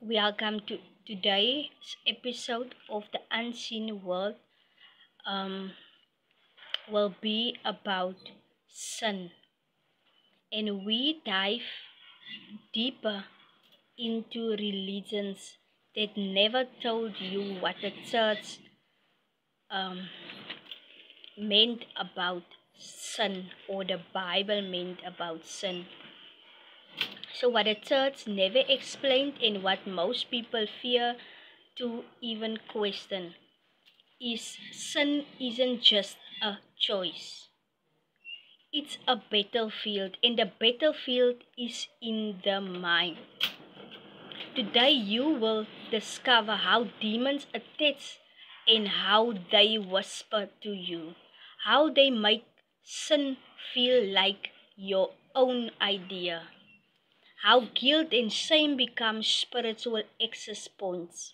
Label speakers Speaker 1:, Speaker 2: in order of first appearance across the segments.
Speaker 1: Welcome to today's episode of the Unseen World. Um, will be about sin, and we dive deeper into religions that never told you what the church um, meant about sin or the Bible meant about sin. So, what the church never explained and what most people fear to even question is sin isn't just a choice. It's a battlefield, and the battlefield is in the mind. Today, you will discover how demons attach and how they whisper to you, how they make sin feel like your own idea, how guilt and shame become spiritual access points,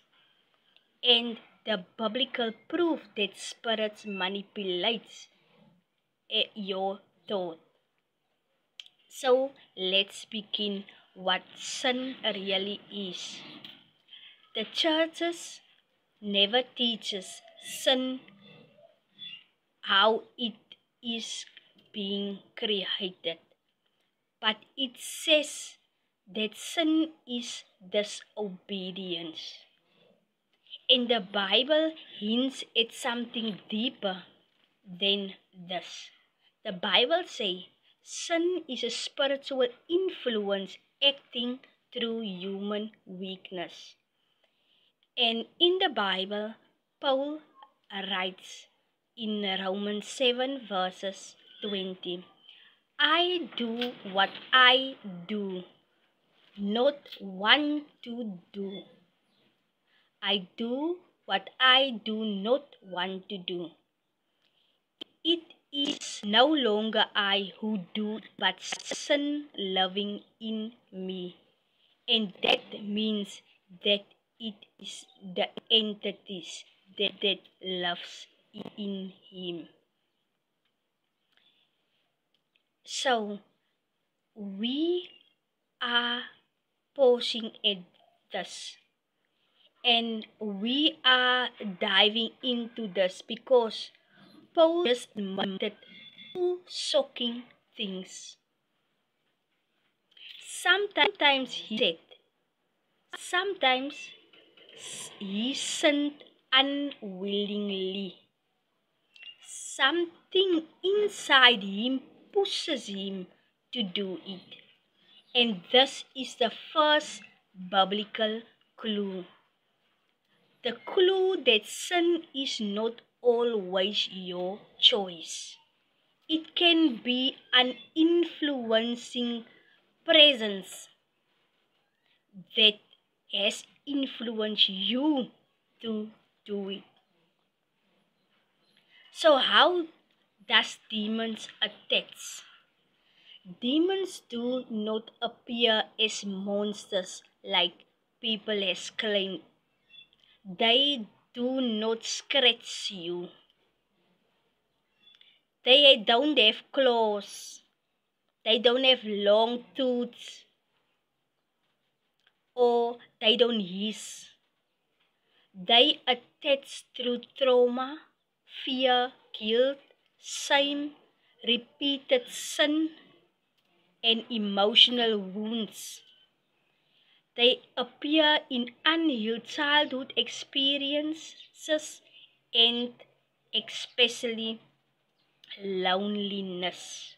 Speaker 1: and the biblical proof that spirits manipulates your thought. So let's begin what sin really is. The churches never teaches sin how it is being created, but it says that sin is disobedience. And the Bible hints at something deeper than this. The Bible says sin is a spiritual influence acting through human weakness. And in the Bible, Paul writes in Romans 7 verses 20, I do what I do, not want to do. I do what I do not want to do. It is no longer I who do, but sin living in me. And that means that it is the entities that loves in him. So we are pausing at this, and we are diving into this because Paul just admitted two shocking things. Sometimes he said, sometimes he sinned unwillingly. Something inside him pushes him to do it. And this is the first biblical clue. The clue that sin is not always your choice. It can be an influencing presence that has influenced you to do it. So how does demons attack? Demons do not appear as monsters like people has claimed. They do not scratch you. They don't have claws. They don't have long tooths. Or they don't hiss. They attach through trauma, fear, guilt, shame, repeated sin, and emotional wounds. They appear in unhealed childhood experiences and especially loneliness.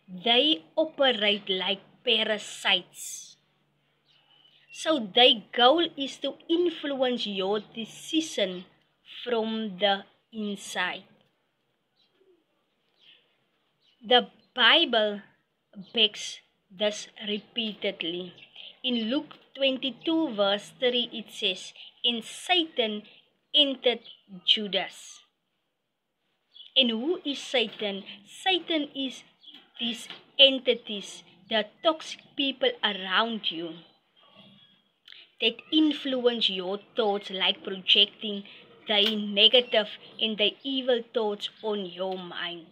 Speaker 1: They operate like parasites. So their goal is to influence your decision from the inside. The Bible backs this repeatedly. In Luke 22 verse 3 it says, and Satan entered Judas. And who is Satan? Satan is these entities, the toxic people around you that influence your thoughts, like projecting the negative and the evil thoughts on your mind.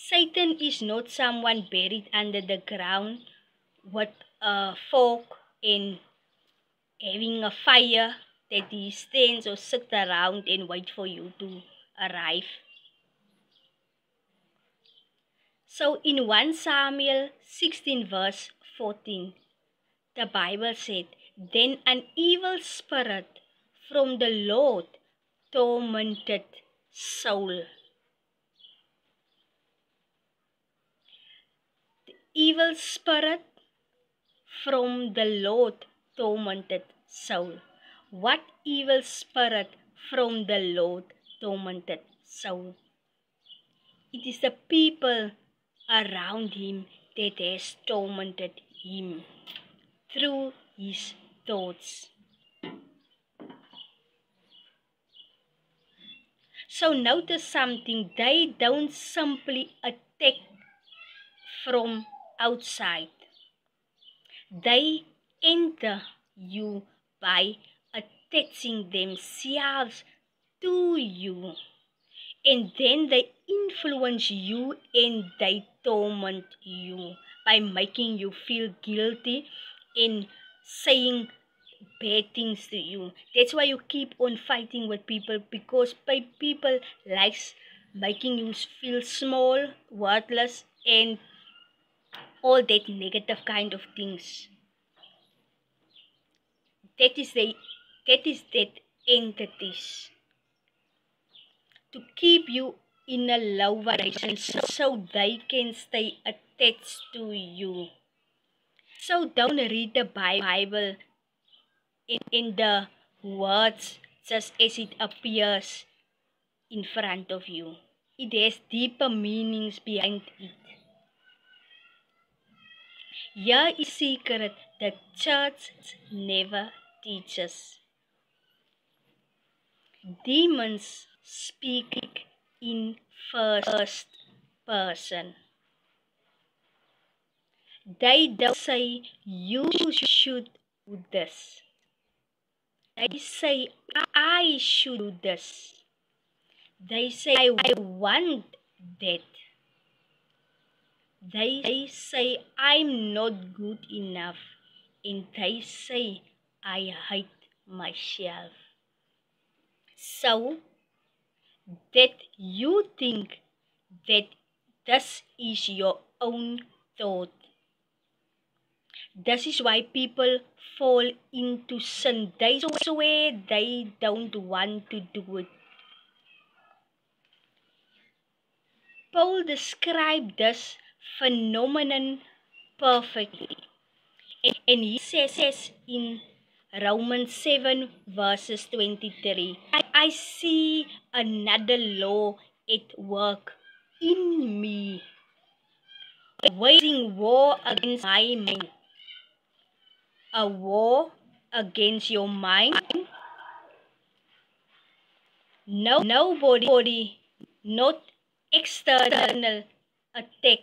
Speaker 1: Satan is not someone buried under the ground with a fork and having a fire that he stands or sit around and wait for you to arrive. So in 1 Samuel 16 verse 14, the Bible said, "Then an evil spirit from the Lord tormented Saul." The evil spirit from the Lord tormented Saul. What evil spirit from the Lord tormented Saul? It is the people around him that has tormented him through his thoughts. So notice something, they don't simply attack from outside. They enter you by attaching themselves to you. And then they influence you and they torment you by making you feel guilty and saying bad things to you. That's why you keep on fighting with people, because people likes making you feel small, worthless, and all that negative kind of things. That is that entities to keep you in a low vibration so they can stay attached to you. So don't read the Bible in the words just as it appears in front of you. It has deeper meanings behind it. Here is secret the church never teaches. Demons speak in first person. They don't say you should do this. They say I should do this. They say I want that. They say I'm not good enough. And they say I hate myself. So that you think that this is your own thought. This is why people fall into sin. They swear they don't want to do it. Paul described this phenomenon perfectly. And he says in Romans 7 verses 23, I see another law at work in me, waging war against my mind. A war against your mind? No, nobody, not external attack.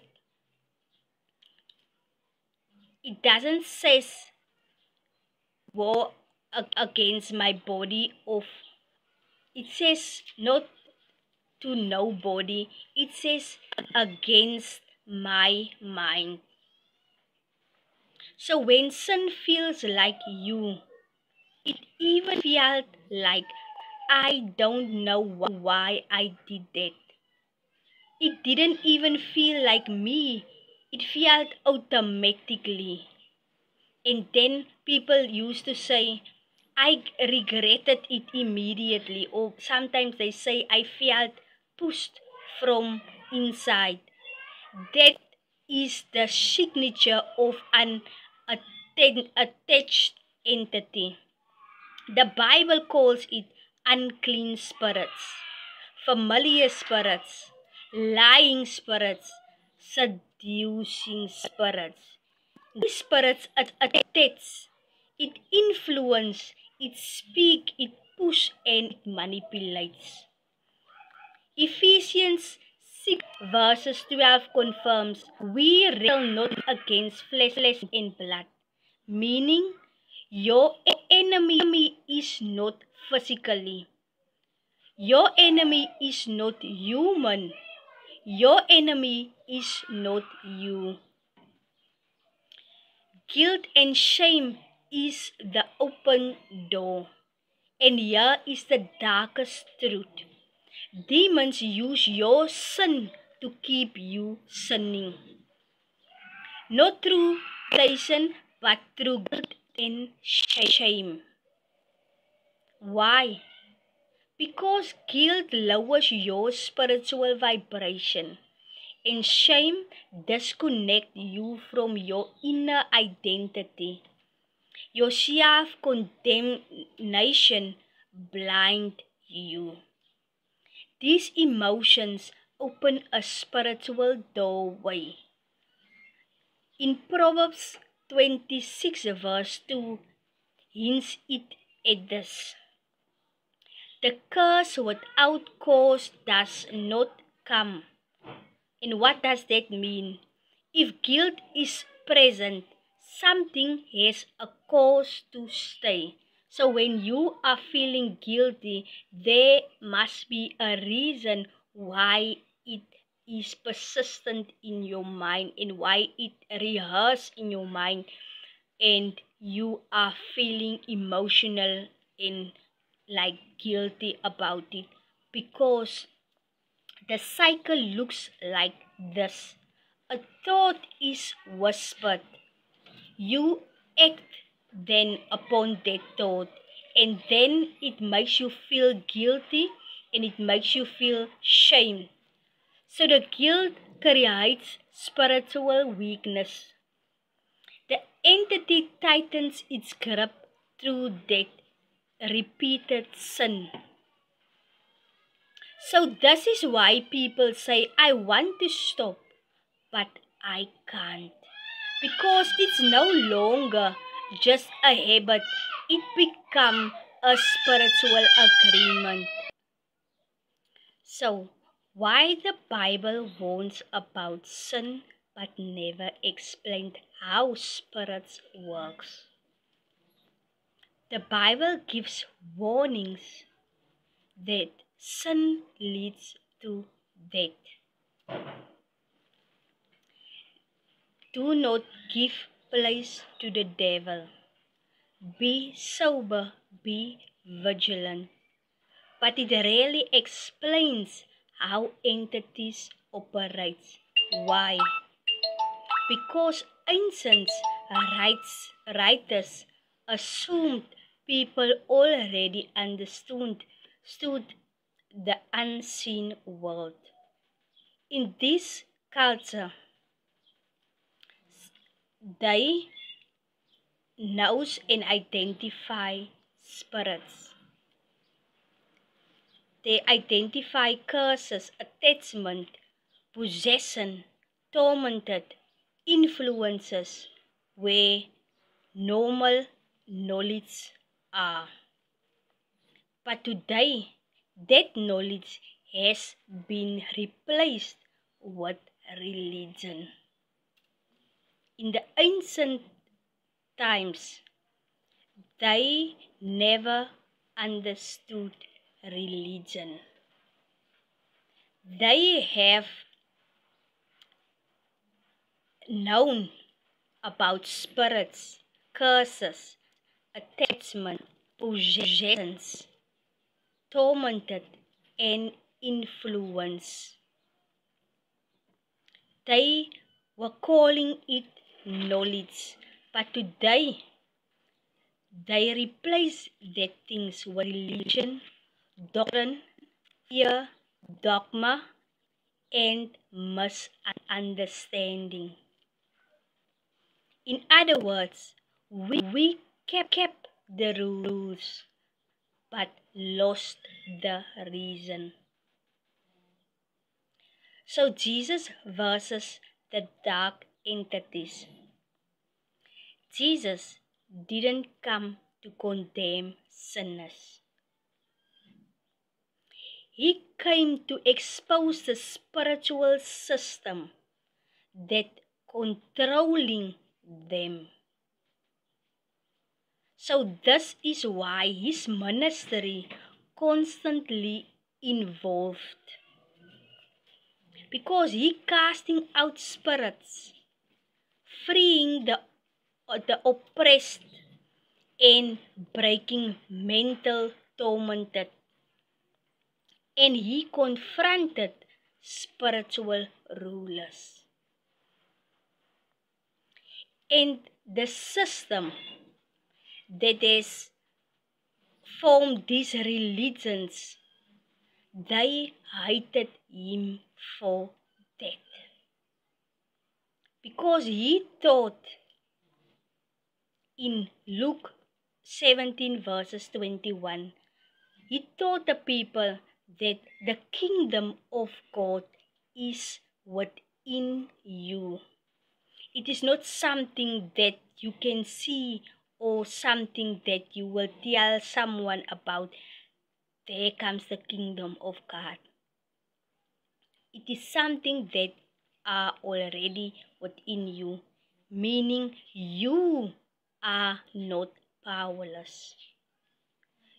Speaker 1: It doesn't say war against my body of. It says not to nobody. It says against my mind. So when sin feels like you, it even felt like I don't know why I did that. It didn't even feel like me. It felt automatically. And then people used to say, I regretted it immediately. Or sometimes they say, I felt pushed from inside. That is the signature of an attached entity. The Bible calls it unclean spirits, familiar spirits, lying spirits, seducing spirits. These spirits attach, it influence, it speak, it push, and it manipulates. Ephesians 6 verses 12 confirms we wrestle not against flesh and blood, meaning your enemy is not physically. Your enemy is not human. Your enemy is not you. Guilt and shame is the open door. And here is the darkest truth. Demons use your sin to keep you sinning. Not through temptation, but through guilt and shame. Why? Because guilt lowers your spiritual vibration, and shame disconnects you from your inner identity. Your self-condemnation blinds you. These emotions open a spiritual doorway. In Proverbs 26 verse 2 hints it at this. The curse without cause does not come. And what does that mean? If guilt is present, something has a cause to stay. So when you are feeling guilty, there must be a reason why it is persistent in your mind and why it rehearses in your mind, and you are feeling emotional and like guilty about it, because the cycle looks like this. A thought is whispered. You act then upon that thought, and then it makes you feel guilty and it makes you feel shame. So the guilt creates spiritual weakness. The entity tightens its grip through that repeated sin. So this is why people say, I want to stop, but I can't. Because it's no longer just a habit, it becomes a spiritual agreement. So, why the Bible warns about sin but never explained how spirits works? The Bible gives warnings that sin leads to death. Do not give place to the devil. Be sober, be vigilant. But it rarely explains how entities operate. Why? Because ancient writers assumed people already understood the unseen world. In this culture, they knows and identify spirits. They identify curses, attachment, possession, tormented influences where normal knowledge are. But today, that knowledge has been replaced with religion. In the ancient times, they never understood religion. They have known about spirits, curses, attachment, possessions, tormented, and influence. They were calling it knowledge, but today they replace that things with religion, doctrine, fear, dogma, and misunderstanding. In other words, we kept the rules but lost the reason. So Jesus versus the dark entities. Jesus didn't come to condemn sinners. He came to expose the spiritual system that controlling them. So this is why his ministry constantly involved. Because he casting out spirits, freeing the the oppressed and breaking mental tormented. And he confronted spiritual rulers. And the system that has formed these religions, they hated him for that. Because he taught in Luke 17 verses 21, he taught the people that the kingdom of God is within you. It is not something that you can see or something that you will tell someone about. There comes the kingdom of God. It is something that are already within you, meaning you are not powerless.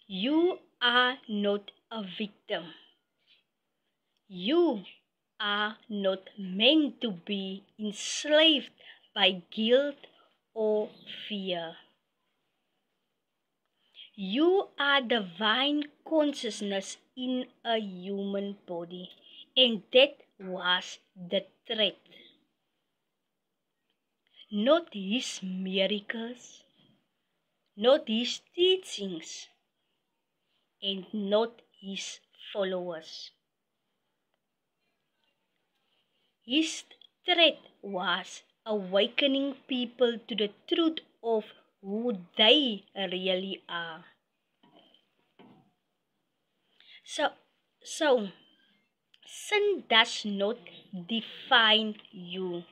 Speaker 1: You are not a victim. You are not meant to be enslaved by guilt or fear. You are divine consciousness in a human body, and that was the threat. Not his miracles, not his teachings, and not his followers. His threat was awakening people to the truth of who they really are. So sin does not define you.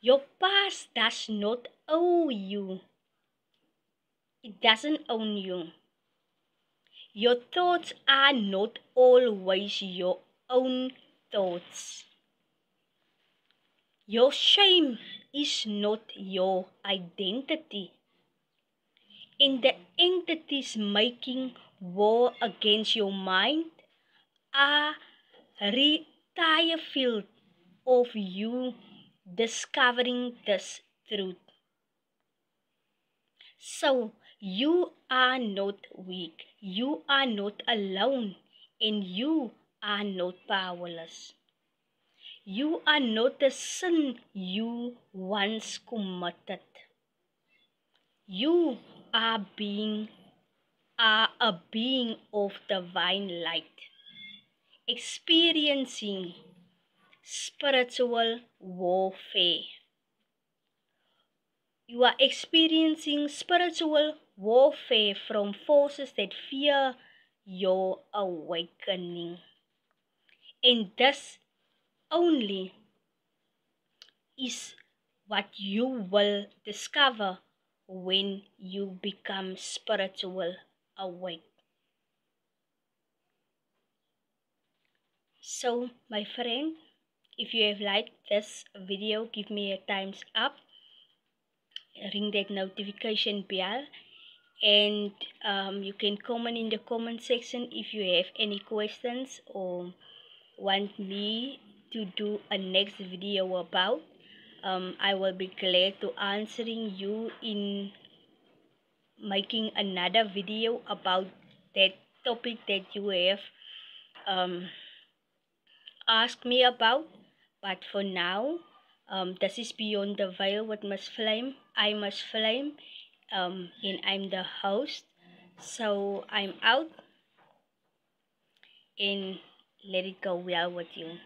Speaker 1: Your past does not own you. It doesn't own you. Your thoughts are not always your own thoughts. Your shame is not your identity. And the entities making war against your mind are retire field of you discovering this truth. So you are not weak, you are not alone, and you are not powerless. You are not the sin you once committed. You are a being of divine light, experiencing spiritual warfare. You are experiencing spiritual warfare from forces that fear your awakening. And this only is what you will discover when you become spiritual awake. So, my friend, if you have liked this video, give me a thumbs up, ring that notification bell, and you can comment in the comment section if you have any questions or want me to do a next video about. I will be glad to answering you in making another video about that topic that you have asked me about. But for now, this is Beyond the Veil with Miss Flame. I Miss Flame, and I'm the host. So I'm out, and let it go well with you.